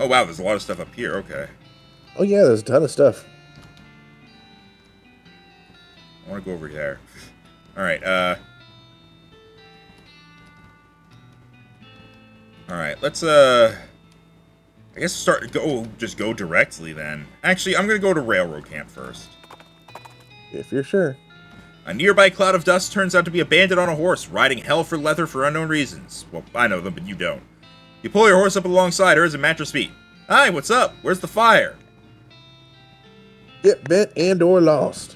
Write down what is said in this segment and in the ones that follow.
Oh, wow, there's a lot of stuff up here. Okay. Oh yeah, there's a ton of stuff. I want to go over there. Alright, Alright, let's, I guess just go directly then. Actually, I'm gonna go to Railroad Camp first. If you're sure. A nearby cloud of dust turns out to be a bandit on a horse, riding hell for leather for unknown reasons. Well, I know them, but you don't. You pull your horse up alongside her as a mattress feet. Hi, what's up? Where's the fire? Get bent and or lost.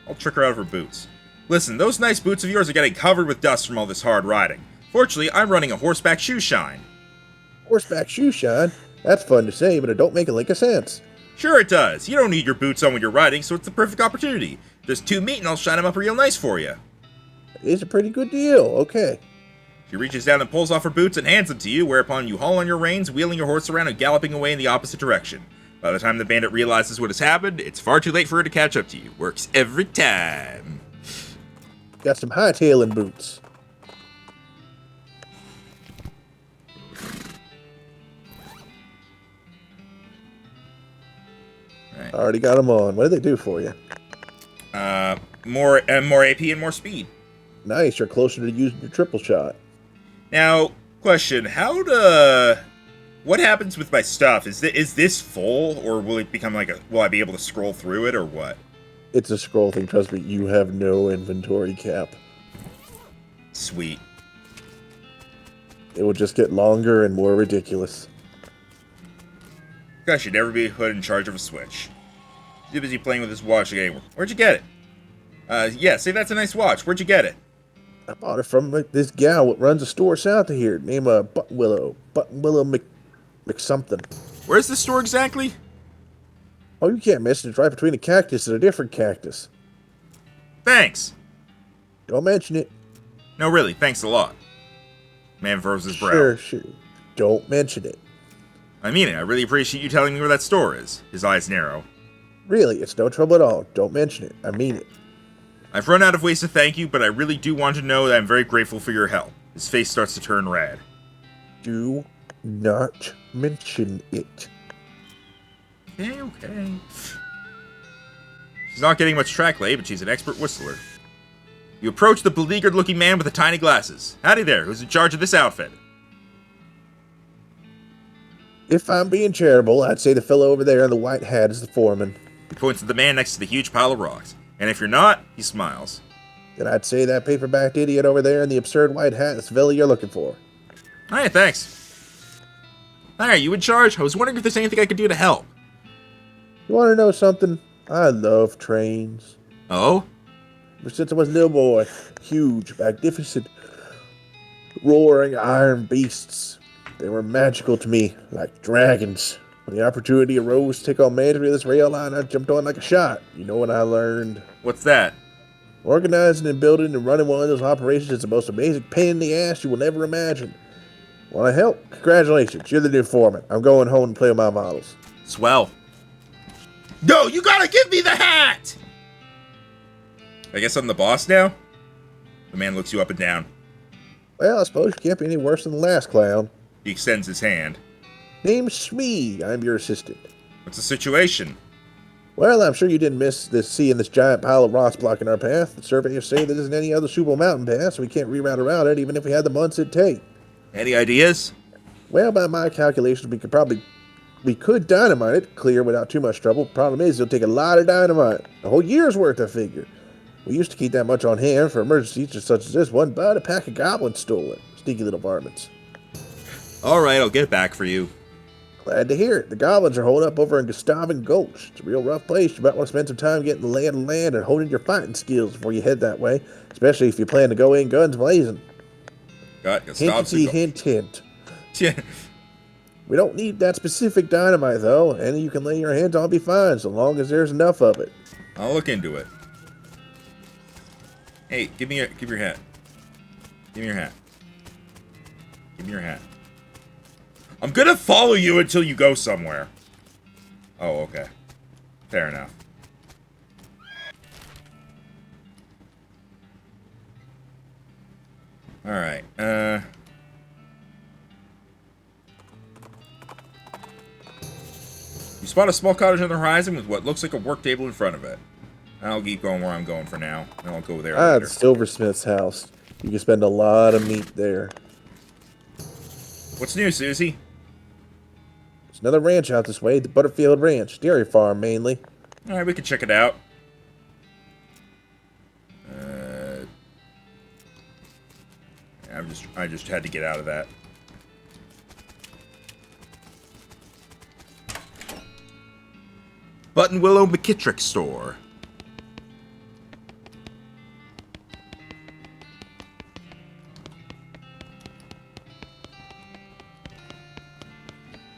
I'll trick her out of her boots. Listen, those nice boots of yours are getting covered with dust from all this hard riding. Fortunately, I'm running a horseback shoe shine. Horseback shoe shine? That's fun to say, but it don't make a lick of sense. Sure it does. You don't need your boots on when you're riding, so it's the perfect opportunity. Just 2 meet and I'll shine them up real nice for you. It's a pretty good deal, okay. She reaches down and pulls off her boots and hands them to you, whereupon you haul on your reins, wheeling your horse around and galloping away in the opposite direction. By the time the bandit realizes what has happened, it's far too late for her to catch up to you. Works every time. Got some hightailing boots. Right. Already got them on. What did they do for you? More AP and more speed. Nice, you're closer to using your triple shot. Now, question: what happens with my stuff? Is this full, or will it become will I be able to scroll through it, or what? It's a scroll thing, trust me, you have no inventory cap. Sweet. It will just get longer and more ridiculous. Guy should never be put in charge of a switch. Too busy playing with his watch again. Where'd you get it? Yeah, say that's a nice watch. Where'd you get it? I bought it from this gal that runs a store south of here, named Buttonwillow McSomething. Where's the store exactly? Oh, you can't miss it. It's right between a cactus and a different cactus. Thanks. Don't mention it. No, really, thanks a lot. Man furrows his brow. Sure. Don't mention it. I mean it. I really appreciate you telling me where that store is. His eyes narrow. Really, it's no trouble at all. Don't mention it. I mean it. I've run out of ways to thank you, but I really do want to know that I'm very grateful for your help. His face starts to turn red. Do not mention it. Okay. She's not getting much track lay, but she's an expert whistler. You approach the beleaguered-looking man with the tiny glasses. Howdy there, who's in charge of this outfit? If I'm being charitable, I'd say the fellow over there in the white hat is the foreman. He points to the man next to the huge pile of rocks. And if you're not, he smiles. Then I'd say that paperbacked idiot over there in the absurd white hat is the fellow you're looking for. Hi, thanks. Hi, are you in charge? I was wondering if there's anything I could do to help. You want to know something? I love trains. Oh? Ever since I was a little boy, huge, magnificent, roaring iron beasts. They were magical to me, like dragons. When the opportunity arose to take on management of this rail line, I jumped on like a shot. You know what I learned? What's that? Organizing and building and running one of those operations is the most amazing pain in the ass you will never imagine. Want to help? Congratulations, you're the new foreman. I'm going home and play with my models. Swell. No, you gotta give me the hat! I guess I'm the boss now? The man looks you up and down. Well, I suppose you can't be any worse than the last clown. He extends his hand. Name's Smee. I'm your assistant. What's the situation? Well, I'm sure you didn't miss seeing this giant pile of rocks blocking our path. The surveyors say there isn't any other suitable mountain path, so we can't reroute around it, even if we had the months it'd take. Any ideas? Well, by my calculations, we could dynamite it, clear without too much trouble. Problem is, it'll take a lot of dynamite. A whole year's worth, I figure. We used to keep that much on hand for emergencies just such as this one, but a pack of goblins stole it. Sneaky little varmints. Alright, I'll get it back for you. Glad to hear it. The goblins are holed up over in Gustavin Gulch. It's a real rough place. You might want to spend some time getting the lay of the land and honing your fighting skills before you head that way, especially if you plan to go in guns blazing. Got Hint. We don't need that specific dynamite, though. Any you can lay your hands on will be fine, so long as there's enough of it. I'll look into it. Hey, give your hat. Give me your hat. Give me your hat. I'm gonna follow you until you go somewhere. Oh, okay. Fair enough. Alright, You spot a small cottage on the horizon with what looks like a work table in front of it. I'll keep going where I'm going for now, and I'll go there later. The silversmith's house. You can spend a lot of meat there. What's new, Susie? There's another ranch out this way, the Butterfield Ranch. Dairy farm, mainly. Alright, we can check it out. I just had to get out of that. Button Willow McKittrick store.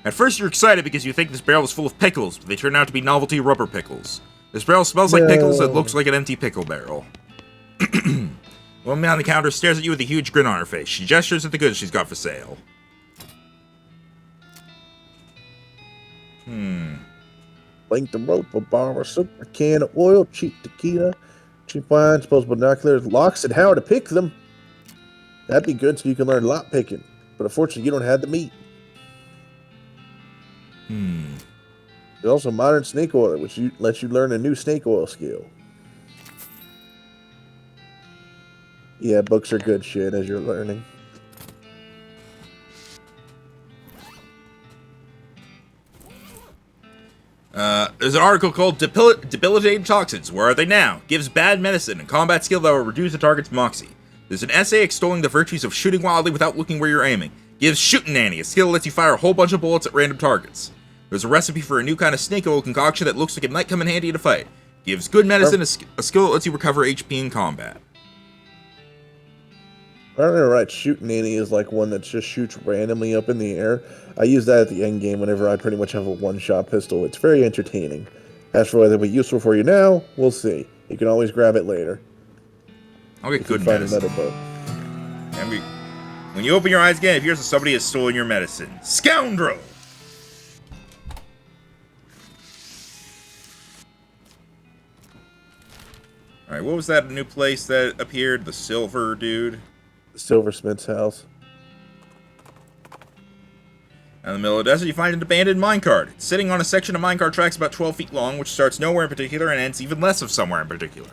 At first you're excited because you think this barrel is full of pickles, but they turn out to be novelty rubber pickles. This barrel smells like pickles and looks like an empty pickle barrel. The woman on the counter stares at you with a huge grin on her face. She gestures at the goods she's got for sale. Length of rope, a bar of soap, a can of oil, cheap tequila, cheap wine, disposable binoculars, locks, and how to pick them. That'd be good so you can learn lot picking. But unfortunately, you don't have the meat. There's also modern snake oil, which lets you learn a new snake oil skill. Yeah, books are good shit as you're learning. There's an article called Debilitating Toxins. Where are they now? Gives bad medicine and combat skill that will reduce the target's moxie. There's an essay extolling the virtues of shooting wildly without looking where you're aiming. Gives Shootin' Nanny, a skill that lets you fire a whole bunch of bullets at random targets. There's a recipe for a new kind of snake oil concoction that looks like it might come in handy in a fight. Gives good medicine, a skill that lets you recover HP in combat. I don't know, right? Shootin' Nanny is like one that just shoots randomly up in the air. I use that at the end game whenever I pretty much have a one-shot pistol. It's very entertaining. As for whether it'll be useful for you now, we'll see. You can always grab it later. I'll get good medicine. Another book. When you open your eyes again, it appears that somebody has stolen your medicine. Scoundrel! Alright, what was that new place that appeared? The Silver Dude? The Silversmith's house. In the middle of the desert, you find an abandoned minecart. It's sitting on a section of minecart tracks about 12 feet long, which starts nowhere in particular and ends even less of somewhere in particular.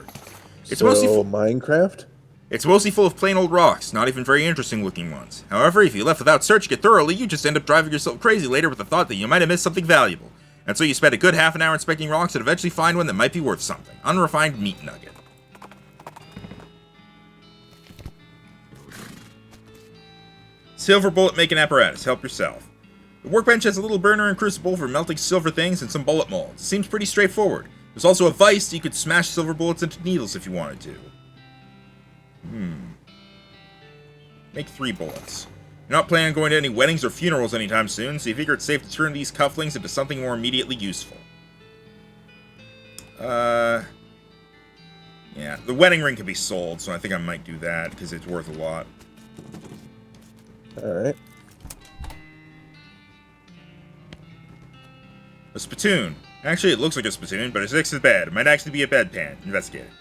It's mostly Minecraft? It's mostly full of plain old rocks, not even very interesting looking ones. However, if you left without searching it thoroughly, you just end up driving yourself crazy later with the thought that you might have missed something valuable. And so you spend a good half an hour inspecting rocks and eventually find one that might be worth something. Unrefined meat nugget. Silver bullet making apparatus. Help yourself. The workbench has a little burner and crucible for melting silver things and some bullet molds. It seems pretty straightforward. There's also a vise so you could smash silver bullets into needles if you wanted to. Make 3 bullets. You're not planning on going to any weddings or funerals anytime soon, so you figure it's safe to turn these cufflinks into something more immediately useful. Yeah, the wedding ring can be sold, so I think I might do that, because it's worth a lot. Alright. A spittoon. Actually, it looks like a spittoon, but it's next to the bed. It might actually be a bedpan. Investigate it.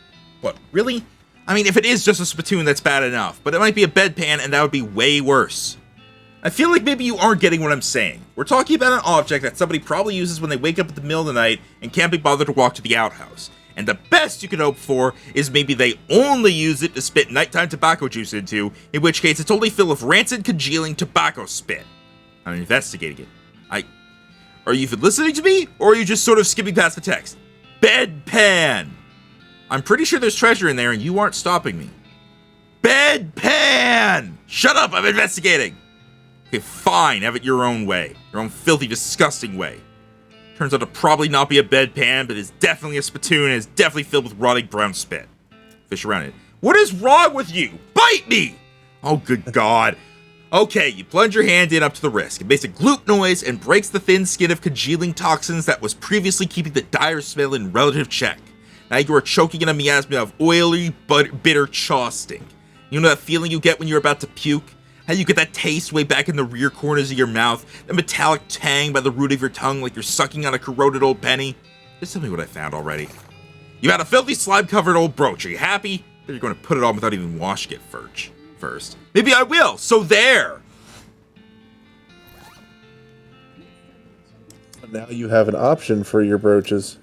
What, really? I mean, if it is just a spittoon, that's bad enough, but it might be a bedpan, and that would be way worse. I feel like maybe you aren't getting what I'm saying. We're talking about an object that somebody probably uses when they wake up at the middle of the night and can't be bothered to walk to the outhouse. And the best you can hope for is maybe they only use it to spit nighttime tobacco juice into, in which case it's only filled with rancid, congealing tobacco spit. I'm investigating it. Are you even listening to me, or are you just sort of skipping past the text? Bedpan! I'm pretty sure there's treasure in there and you aren't stopping me. Bedpan! Shut up, I'm investigating! Okay, fine, have it your own way. Your own filthy, disgusting way. Turns out to probably not be a bedpan, but it's definitely a spittoon and it's definitely filled with rotting brown spit. Fish around it. What is wrong with you? Bite me! Oh, good God. Okay, you plunge your hand in up to the wrist. It makes a gloop noise and breaks the thin skin of congealing toxins that was previously keeping the dire smell in relative check. Now you are choking in a miasma of oily, bitter chaw stink. You know that feeling you get when you're about to puke? How you get that taste way back in the rear corners of your mouth, that metallic tang by the root of your tongue like you're sucking on a corroded old penny? Just tell me what I found already. You had a filthy slime-covered old brooch. Are you happy? Or you're going to put it on without even washing it first. Maybe I will, so there! Now you have an option for your brooches.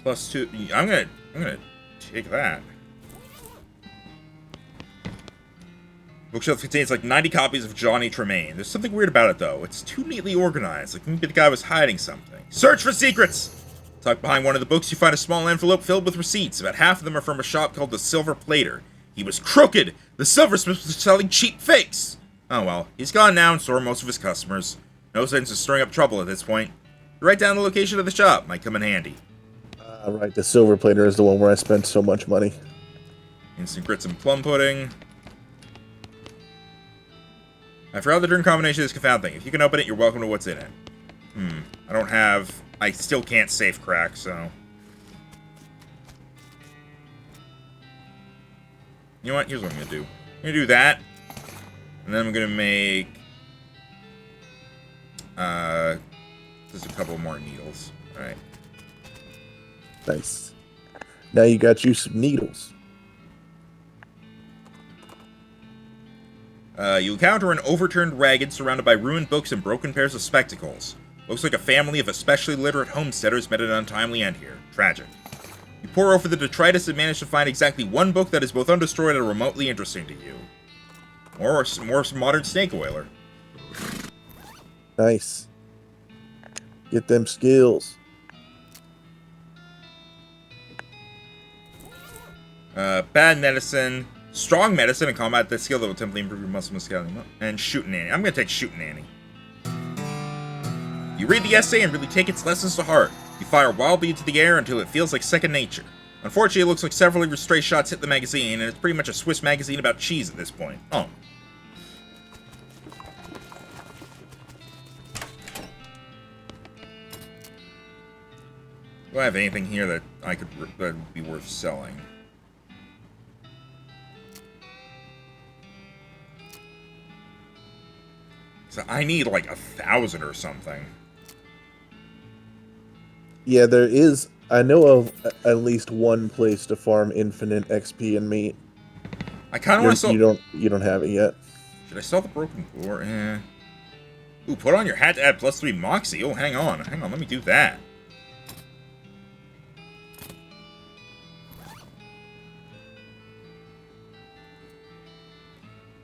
+2. I'm gonna take that. Bookshelf contains like 90 copies of Johnny Tremaine. There's something weird about it though. It's too neatly organized. Like maybe the guy was hiding something. Search for secrets! Tucked behind one of the books, you find a small envelope filled with receipts. About half of them are from a shop called the Silver Plater. He was crooked! The silversmith was selling cheap fakes! Oh well, he's gone now and so are most of his customers. No sense in stirring up trouble at this point. Write down the location of the shop. Might come in handy. Right, the Silver Plater is the one where I spent so much money. Instant grits and plum pudding. I forgot the drink combination of this confound thing. If you can open it, you're welcome to what's in it. I don't have... I still can't safe crack, so... You know what? Here's what I'm gonna do. I'm gonna do that. And then I'm gonna make... just a couple more needles. Alright. Nice. Now you got you some needles. You encounter an overturned wagon surrounded by ruined books and broken pairs of spectacles. Looks like a family of especially literate homesteaders met an untimely end here. Tragic. You pore over the detritus and manage to find exactly one book that is both undestroyed and remotely interesting to you. More modern snake oiler. Nice. Get them skills. Bad medicine. Strong medicine and combat, that skill that will temporarily improve your muscle muscularity. And shooting Annie. I'm going to take shooting Annie. You read the essay and really take its lessons to heart. You fire wildly into the air until it feels like second nature. Unfortunately, it looks like several of your stray shots hit the magazine, and it's pretty much a Swiss magazine about cheese at this point. Oh. Do I have anything here that that would be worth selling? So I need like 1,000 or something. Yeah, there is. I know of at least one place to farm infinite XP and meat. I kind of want to sell. You don't have it yet. Should I sell the broken core? Ooh, put on your hat to add +3 moxie. Oh, hang on. Let me do that.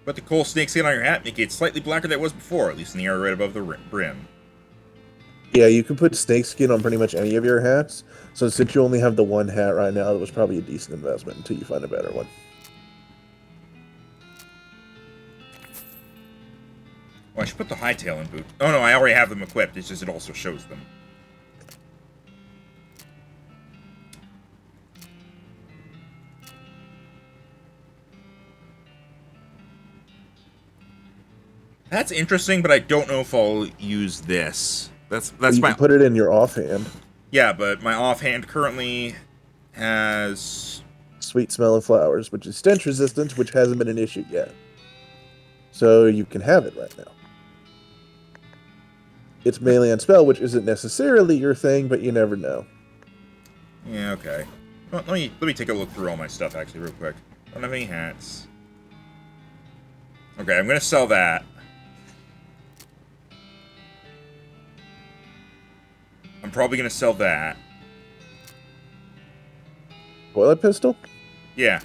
But the coal snake skin on your hat make it slightly blacker than it was before, at least in the area right above the brim. Yeah, you can put snake skin on pretty much any of your hats. So since you only have the one hat right now, it was probably a decent investment until you find a better one. Oh, I should put the hightail in boot. Oh no, I already have them equipped. It's just it also shows them. That's interesting, but I don't know if I'll use this. That's you my... can put it in your offhand. Yeah, but my offhand currently has... Sweet smelling flowers, which is stench resistant, which hasn't been an issue yet. So you can have it right now. It's melee on spell, which isn't necessarily your thing, but you never know. Yeah, okay. Well, let me take a look through all my stuff, actually, real quick. I don't have any hats. Okay, I'm gonna sell that. I'm probably gonna sell that. Toilet pistol? Yeah.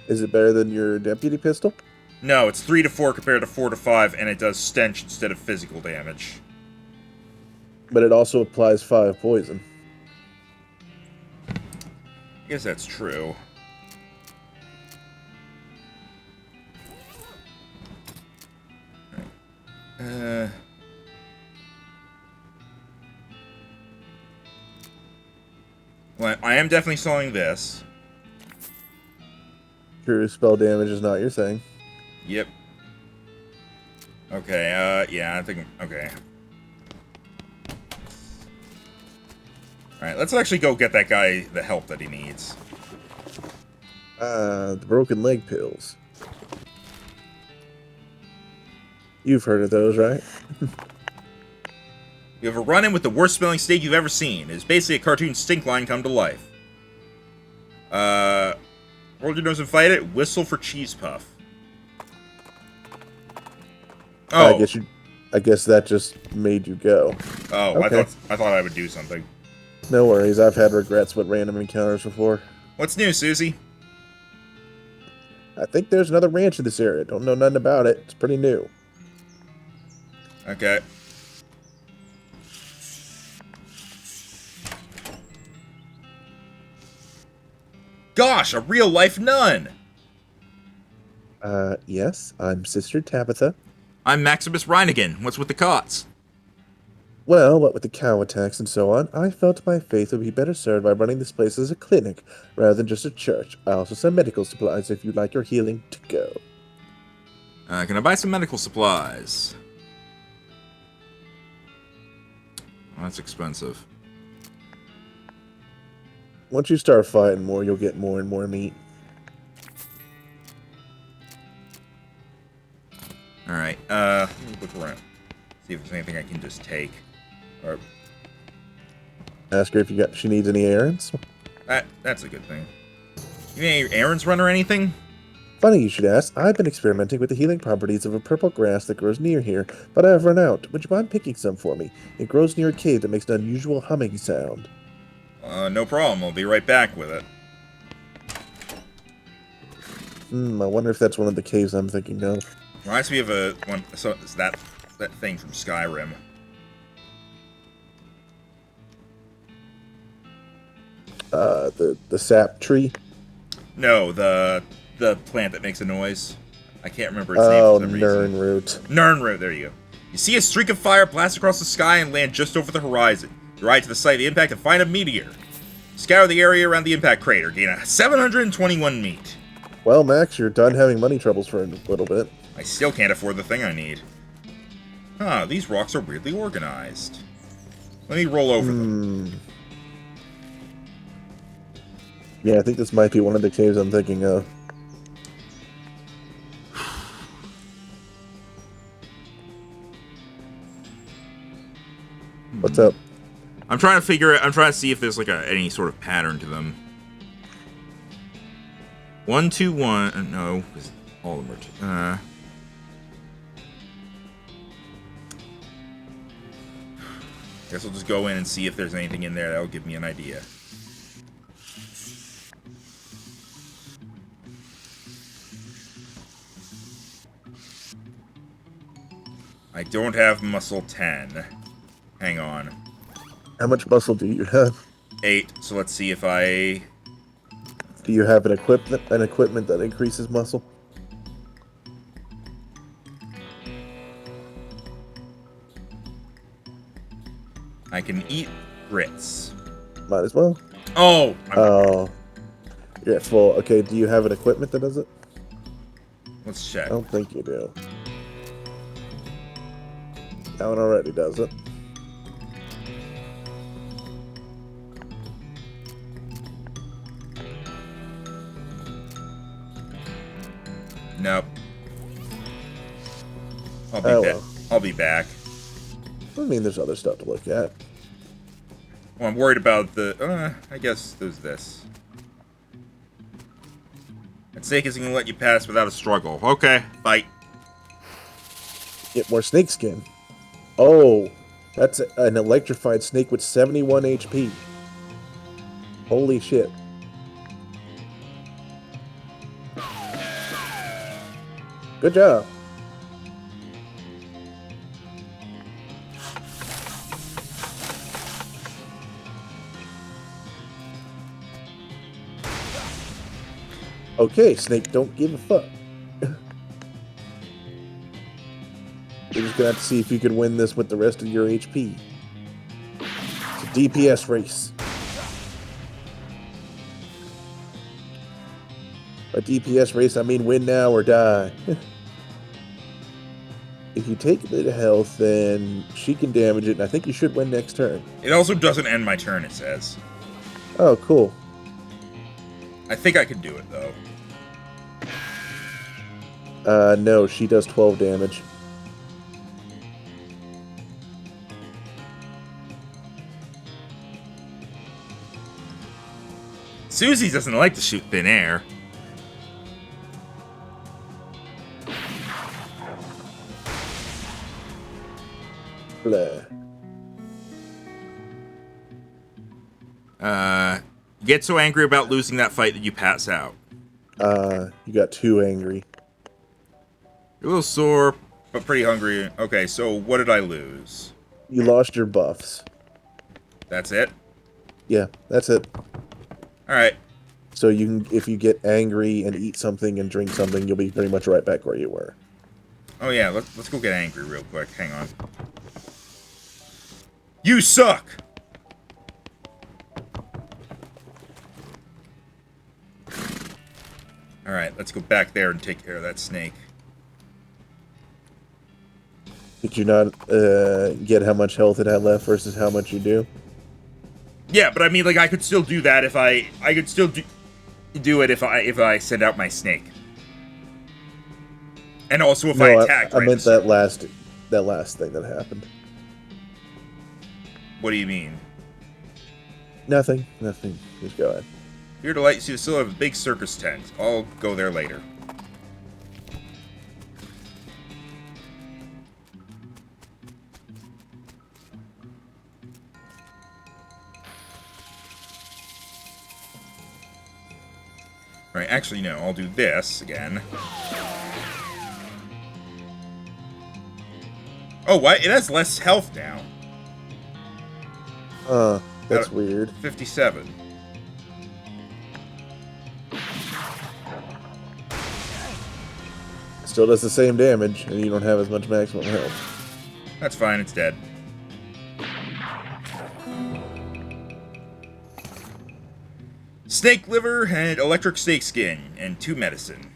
Is it better than your deputy pistol? No, it's 3 to 4 compared to 4 to 5, and it does stench instead of physical damage. But it also applies 5 poison. I guess that's true. Well, I am definitely selling this. True spell damage is not your thing. Yep. Okay, yeah, I think... Okay. Alright, let's actually go get that guy the help that he needs. The broken leg pills. You've heard of those, right? You have a run-in with the worst-smelling snake you've ever seen. It's basically a cartoon stink line come to life. Hold your nose and fight it. Whistle for cheese puff. I Oh. guess you. I guess that just made you go. Oh, Okay. I thought I would do something. No worries. I've had regrets with random encounters before. What's new, Susie? I think there's another ranch in this area. Don't know nothing about it. It's pretty new. Okay. Gosh, a real-life nun! Yes, I'm Sister Tabitha. I'm Maximus Reinigan. What's with the cots? Well, what with the cow attacks and so on, I felt my faith would be better served by running this place as a clinic rather than just a church. I also sell medical supplies if you'd like your healing to go. Can I buy some medical supplies? Oh, that's expensive. Once you start fighting more, you'll get more and more meat. Alright, let me look around. See if there's anything I can just take. Or Ask her if she needs any errands. that's a good thing. You need any errands run or anything? Funny you should ask. I've been experimenting with the healing properties of a purple grass that grows near here, but I've run out. Would you mind picking some for me? It grows near a cave that makes an unusual humming sound. No problem. I'll be right back with it. I wonder if that's one of the caves I'm thinking of. Reminds me of it's that thing from Skyrim. The sap tree? No, the plant that makes a noise. I can't remember its name for some reason. Nirnroot. Nirnroot, there you go. You see a streak of fire blast across the sky and land just over the horizon. You ride to the site of the impact and find a meteor. Scour the area around the impact crater, gain a 721 meat. Well, Max, you're done having money troubles for a little bit. I still can't afford the thing I need. Huh, these rocks are weirdly organized. Let me roll over them. Yeah, I think this might be one of the caves I'm thinking of. What's up? I'm trying to see if there's like any sort of pattern to them. 1, 2, 1. No, because all of them are. Guess I'll just go in and see if there's anything in there that'll give me an idea. I don't have muscle 10. Hang on. How much muscle do you have? 8. So let's see if I... Do you have an equipment that increases muscle? I can eat grits. Might as well. Oh! Oh. You're at full. Okay, do you have an equipment that does it? Let's check. I don't think you do. That one already does it. Nope. Well. I'll be back. I mean, there's other stuff to look at. Well, I'm worried about the... I guess there's this. That snake isn't gonna let you pass without a struggle. Okay, fight. Get more snake skin. Oh, that's an electrified snake with 71 HP. Holy shit. Good job. Okay, Snake, don't give a fuck. You're just gonna have to see if you can win this with the rest of your HP. It's a DPS race. By DPS race, I mean win now or die. If you take a bit of health, then she can damage it, and I think you should win next turn. It also doesn't end my turn, it says. Oh, cool. I think I can do it, though. No, she does 12 damage. Susie doesn't like to shoot thin air. Blah. You get so angry about losing that fight that you pass out. You got too angry. You're a little sore, but pretty hungry. Okay, so what did I lose? You lost your buffs. That's it? Yeah, that's it. Alright. So you can, if you get angry and eat something and drink something, you'll be pretty much right back where you were. Oh yeah, let's go get angry real quick. Hang on. You suck! Alright, let's go back there and take care of that snake. Did you not get how much health it had left versus how much you do? Yeah, but I mean, like, I could still do that if I could still do it if I send out my snake. And also if I attacked. I meant that last thing that happened. What do you mean? Nothing. Just go ahead. Here to let you see the silhouette of a big circus tent. I'll go there later. Right, actually, no, I'll do this again. Oh, what? It has less health now. That's weird. 57. Still does the same damage, and you don't have as much maximum health. That's fine, it's dead. Snake liver and electric snake skin, and 2 medicine.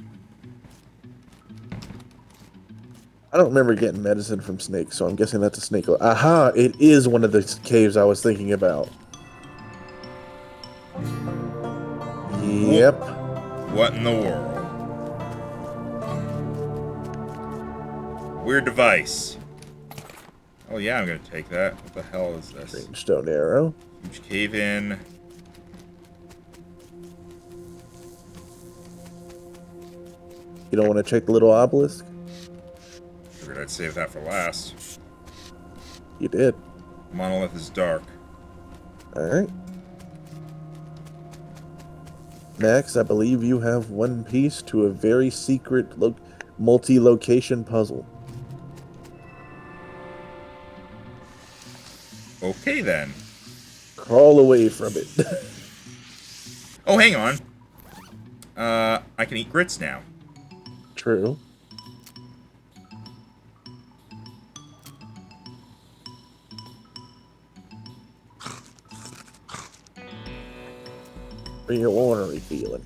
I don't remember getting medicine from snakes, so I'm guessing that's a snake. Aha! It is one of the caves I was thinking about. Yep. What in the world? Weird device. Oh yeah, I'm gonna take that. What the hell is this? Green stone arrow. Huge cave in. You don't want to check the little obelisk? Figured I'd save that for last. You did. Monolith is dark. Alright. Max, I believe you have one piece to a very secret multi-location puzzle. Okay then. Crawl away from it. Oh, hang on. I can eat grits now. True. Bring your ornery feeling.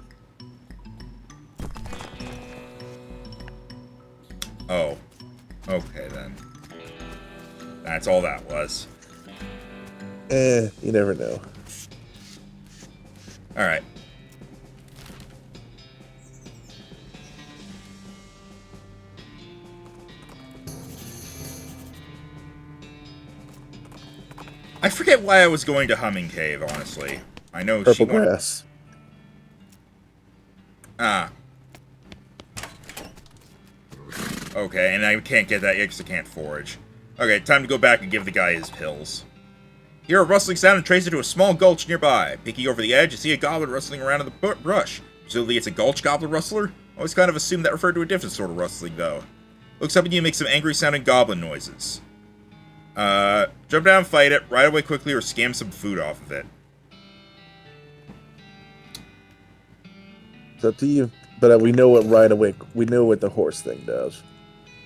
Oh. Okay then. That's all that was. You never know. Alright. I forget why I was going to Humming Cave, honestly. I know Purple she wanted... grass. Ah. Okay, and I can't get that yet because I can't forage. Okay, time to go back and give the guy his pills. Hear a rustling sound and trace it to a small gulch nearby. Peeking over the edge, you see a goblin rustling around in the brush. Presumably it's a gulch goblin rustler? Always kind of assumed that referred to a different sort of rustling, though. Looks up at you and makes some angry-sounding goblin noises. Jump down and fight it, ride away quickly, or scam some food off of it. It's up to you. But we know what right away. We know what the horse thing does.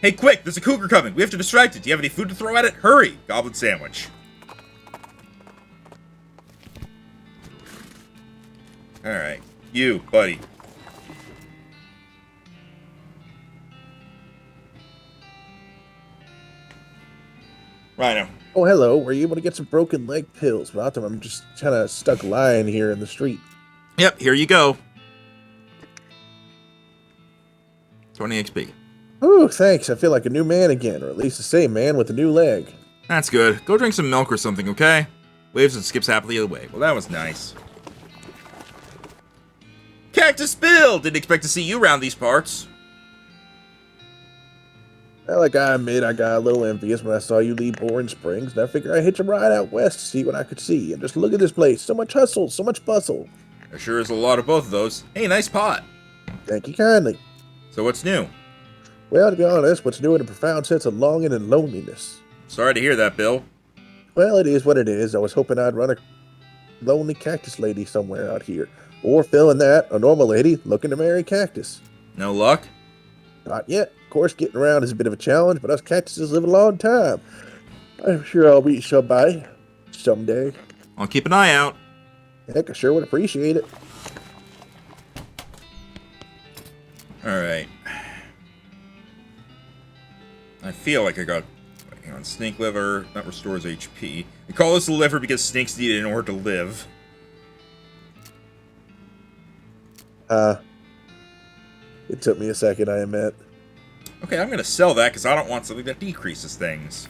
Hey, quick! There's a cougar coming! We have to distract it! Do you have any food to throw at it? Hurry! Goblin sandwich. Alright. You, buddy. Rhino. Oh, hello. Were you able to get some broken leg pills? Without them, I'm just kind of stuck lying here in the street. Yep, here you go. 20 XP. Oh, thanks. I feel like a new man again, or at least the same man with a new leg. That's good. Go drink some milk or something, okay? Waves and skips happily away. Well, that was nice. Cactus Bill! Didn't expect to see you around these parts. Well, like I admit, I got a little envious when I saw you leave Boring Springs, and I figured I'd hitch a ride out west to see what I could see. And just look at this place. So much hustle, so much bustle. There sure is a lot of both of those. Hey, nice pot. Thank you kindly. So what's new? Well, to be honest, what's new in a profound sense of longing and loneliness. Sorry to hear that, Bill. Well, it is what it is. I was hoping I'd run a lonely cactus lady somewhere out here. Or, failing that, a normal lady looking to marry cactus. No luck? Not yet. Of course, getting around is a bit of a challenge, but us cactuses live a long time. I'm sure I'll meet somebody someday. I'll keep an eye out. Heck, I sure would appreciate it. Alright. I feel like I got... Hang on, snake liver. That restores HP. We call this a liver because snakes need it in order to live. It took me a second, I admit. Okay, I'm gonna sell that because I don't want something that decreases things.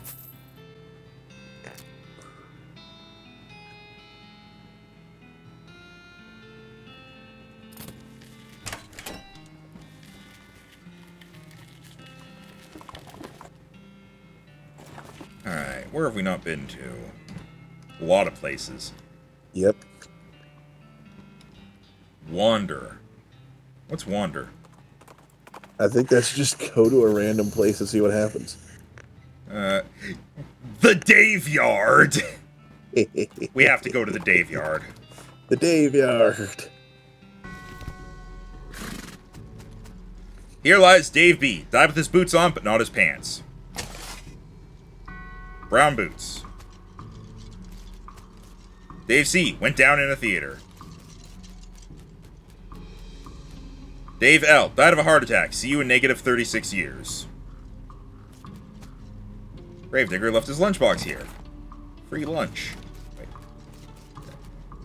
Alright, where have we not been to? A lot of places. Yep. Wander. What's wander? I think that's just go to a random place and see what happens. The Daveyard! We have to go to the Daveyard. The Daveyard. Here lies Dave B. Died with his boots on, but not his pants. Brown boots. Dave C. went down in a theater. Dave L. died of a heart attack. See you in negative 36 years. Gravedigger left his lunchbox here. Free lunch.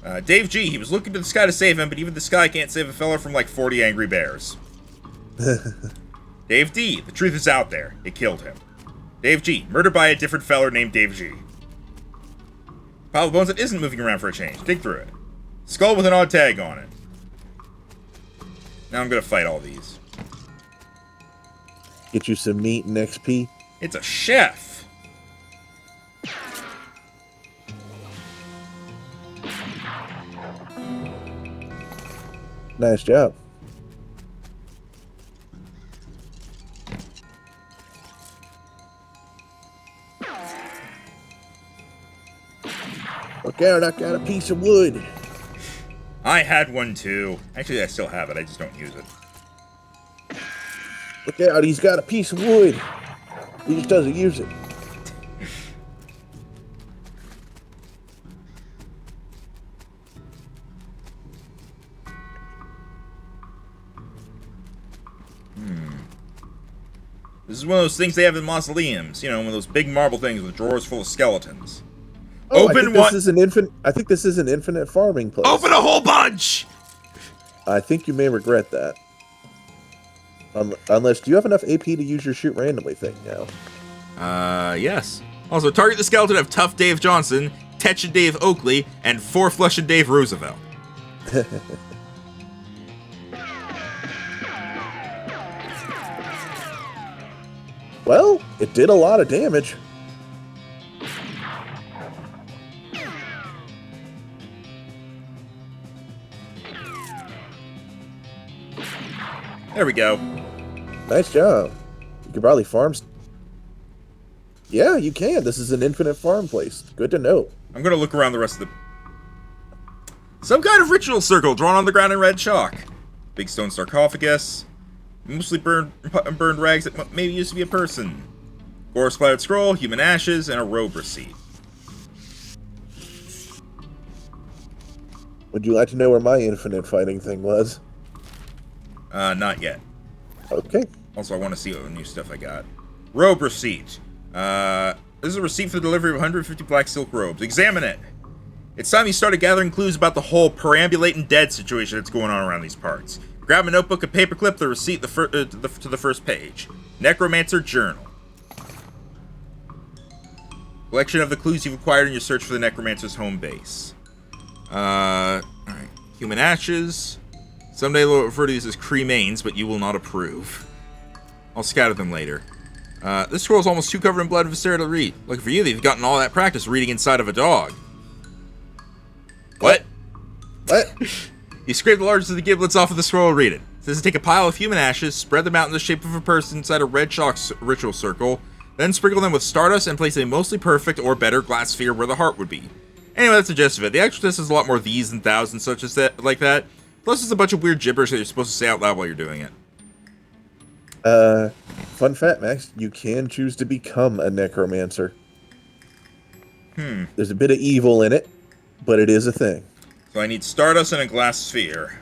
Wait. Dave G. He was looking to the sky to save him, but even the sky can't save a fella from like 40 angry bears. Dave D. The truth is out there. It killed him. Dave G. murdered by a different feller named Dave G. Pile of bones that isn't moving around for a change. Dig through it. Skull with an odd tag on it. Now I'm gonna fight all these. Get you some meat and XP. It's a chef! Nice job. Look out, I got a piece of wood. I had one too. Actually, I still have it. I just don't use it. Look out, he's got a piece of wood. He just doesn't use it. This is one of those things they have in mausoleums. You know, one of those big marble things with drawers full of skeletons. Oh, Open I think one. this is an infinite. I think this is an infinite farming place. Open a whole bunch! I think you may regret that. Unless, do you have enough AP to use your shoot randomly thing now? Yes. Also, target the skeleton of Tough Dave Johnson, Tetchin Dave Oakley, and Four Flushin' Dave Roosevelt. Well, it did a lot of damage. There we go. Nice job. You could probably farm. Yeah, you can. This is an infinite farm place. Good to know. I'm gonna look around the rest of the... Some kind of ritual circle drawn on the ground in red chalk. Big stone sarcophagus. Mostly burned rags that maybe used to be a person. Gore splattered scroll, human ashes, and a robe receipt. Would you like to know where my infinite fighting thing was? Not yet. Okay. Also, I want to see what new stuff I got. Robe receipt. This is a receipt for the delivery of 150 black silk robes. Examine it. It's time you started gathering clues about the whole perambulating dead situation that's going on around these parts. Grab a notebook and paperclip the receipt to the first page. Necromancer Journal. Collection of the clues you've acquired in your search for the Necromancer's home base. Alright. Human ashes. Someday we'll refer to these as cremains, but you will not approve. I'll scatter them later. This scroll is almost too covered in blood for Sarah to read. Lucky for you, they've gotten all that practice reading inside of a dog. What? What? You scrape the largest of the giblets off of the scroll and read it. It says to take a pile of human ashes, spread them out in the shape of a person inside a red chalk ritual circle, then sprinkle them with stardust and place a mostly perfect or better glass sphere where the heart would be. Anyway, that's the gist of it. The actual test is a lot more these and thous and such as that, like that. Plus, there's a bunch of weird gibberish that you're supposed to say out loud while you're doing it. Fun fact, Max, you can choose to become a necromancer. There's a bit of evil in it, but it is a thing. So I need stardust and a glass sphere.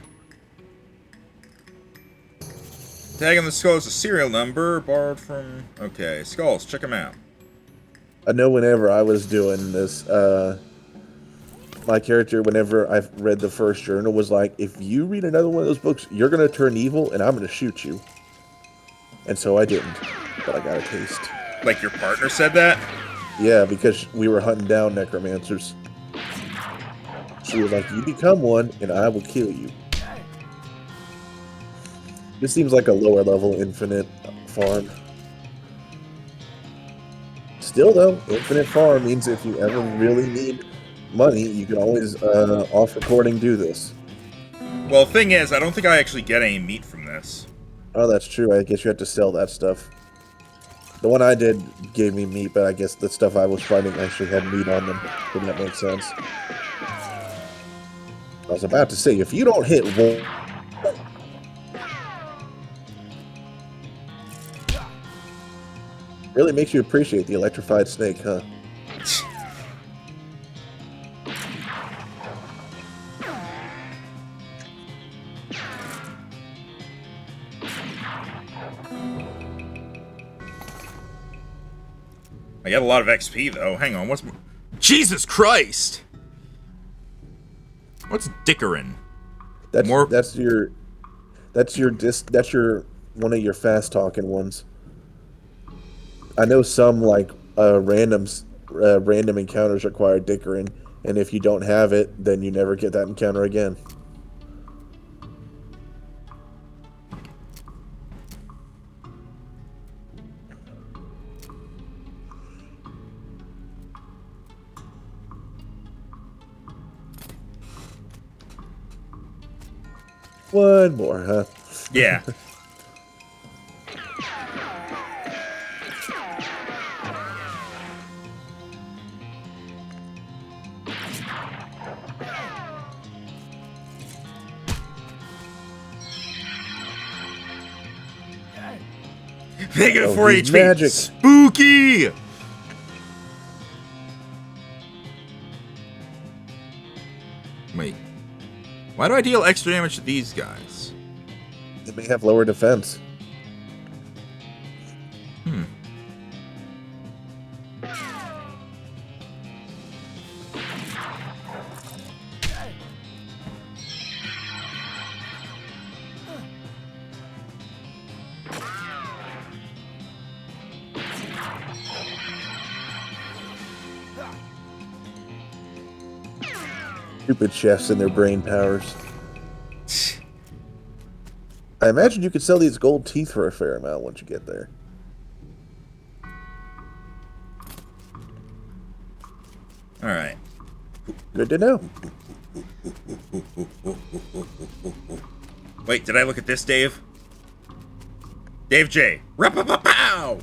Tag on the skull is a serial number borrowed from... Okay, skulls, check them out. I know whenever I was doing this, my character, whenever I read the first journal, was like, if you read another one of those books, you're going to turn evil and I'm going to shoot you. And so I didn't, but I got a taste. Like your partner said that? Yeah, because we were hunting down necromancers. She was like, you become one and I will kill you. This seems like a lower level infinite farm. Still though, infinite farm means if you ever really need money, you can always off recording do this. Well, the thing is, I don't think I actually get any meat from this. Oh, that's true. I guess you have to sell that stuff. The one I did gave me meat, but I guess the stuff I was finding actually had meat on them. Did that make sense? I was about to say, if you don't hit one... Really makes you appreciate the electrified snake, huh? I got a lot of XP though. Hang on, what's... Jesus Christ! What's Dickerin? That's your one of your fast talking ones. I know some like random encounters require Dickerin, and if you don't have it, then you never get that encounter again. One more, huh? Yeah. Negative 4 HP. Magic. Spooky. Wait. Why do I deal extra damage to these guys? They may have lower defense. Stupid chefs and their brain powers. I imagine you could sell these gold teeth for a fair amount once you get there. Alright. Good to know. Wait, did I look at this, Dave? Dave J. Rap-a-pa-pow!